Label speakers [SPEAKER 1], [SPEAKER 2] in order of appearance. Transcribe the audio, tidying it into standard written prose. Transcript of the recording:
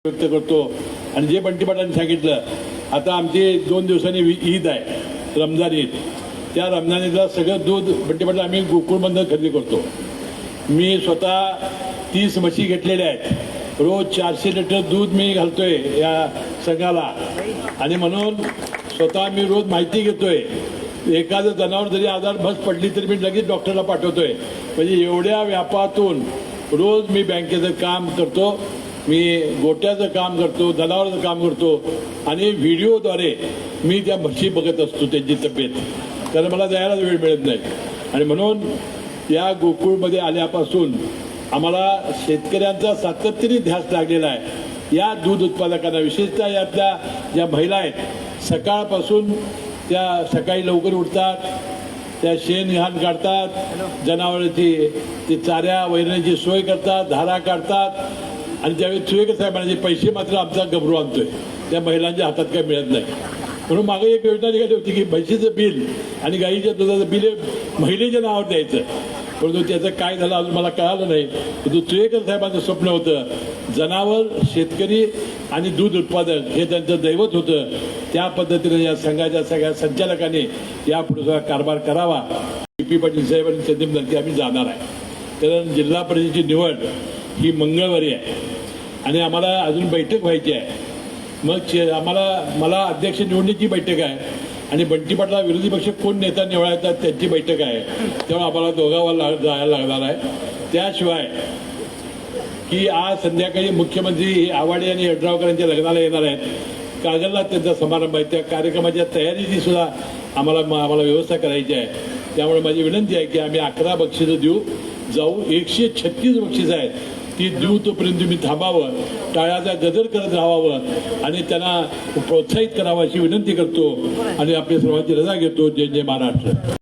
[SPEAKER 1] व्यक्त करतो। आणि जे बंटी पाटलांनी सांगितलं, आता आमची 2 दिवसांनी ईद आहे, रमजान ईद। त्या रमजान ईदला सगळं दूध बंटी पाटील आम्ही गोकुळमधून खरेदी करतो। मी स्वतः 30 म्हशी घेतलेल्या आहेत। रोज 400 लिटर दूध मी घालतोय या संघाला। आणि म्हणून स्वतः मी रोज माहिती घेतोय। एखादं जनावर जरी आजार बस पडली तरी मी लगेच डॉक्टरला पाठवतोय। म्हणजे एवढ्या व्यापातून रोज मी बँकेचं काम करतो, मी गोट्याचं काम करतो, जनावराचं काम करतो। आणि व्हिडिओद्वारे मी त्या म्हशी बघत असतो, त्यांची तब्येत, कारण मला जायला वेळ मिळत नाही। आणि म्हणून या गोकुळमध्ये आल्यापासून आम्हाला शेतकऱ्यांचा सातत्याने ध्यास लागलेला आहे। या दूध उत्पादकांना, विशेषतः यातल्या ज्या महिला आहेत, सकाळपासून त्या सकाळी लवकर उठतात, त्या शेण घाण काढतात, जनावरांची ते चाऱ्या वैरण्याची सोय करतात, धारा काढतात। आणि त्यावेळी सुरेकर साहेबांचे पैसे मात्र आमचा गबरू आणतोय, त्या महिलांच्या हातात काही मिळत नाही। म्हणून मागे एक योजना निघाली होती की म्हशीचं बिल आणि गाईच्या दुधाचं बिल महिलेच्या नावावर द्यायचं, परंतु त्याचं काय झालं अजून मला कळालं नाही। परंतु सुरेकर साहेबांचं स्वप्न होतं, जनावर, शेतकरी आणि दूध उत्पादक हे त्यांचं दैवत होतं। त्या पद्धतीने या संघाच्या सगळ्या संचालकांनी यापुढे कारभार करावा। पी पाटील साहेबांनी संदीप आम्ही जाणार आहे, कारण जिल्हा परिषदेची निवड ही मंगळवारी आहे आणि आम्हाला अजून बैठक व्हायची आहे। मग मला अध्यक्ष निवडणुकीची बैठक आहे आणि बंटी पाटला विरोधी पक्ष कोण नेता निवडायचा त्यांची बैठक आहे, तेव्हा आम्हाला दोघांना जायला लागणार आहे। त्याशिवाय की आज संध्याकाळी मुख्यमंत्री आवाडे आणि यड्रावकर यांच्या लग्नाला येणार आहेत, कागलला त्यांचा समारंभ आहे। त्या कार्यक्रमाच्या तयारीची सुद्धा आम्हाला व्यवस्था करायची आहे। त्यामुळे माझी विनंती आहे की आम्ही 11 बक्षिसं देऊ जाऊ। 136 बक्षिसं आहेत, ती देऊ तोपर्यंत तुम्ही थांबावं, टाळ्याचा गजर करत राहावं आणि त्यांना प्रोत्साहित करावं अशी विनंती करतो आणि आपल्या सर्वांची रजा घेतो। जय जय महाराष्ट्र।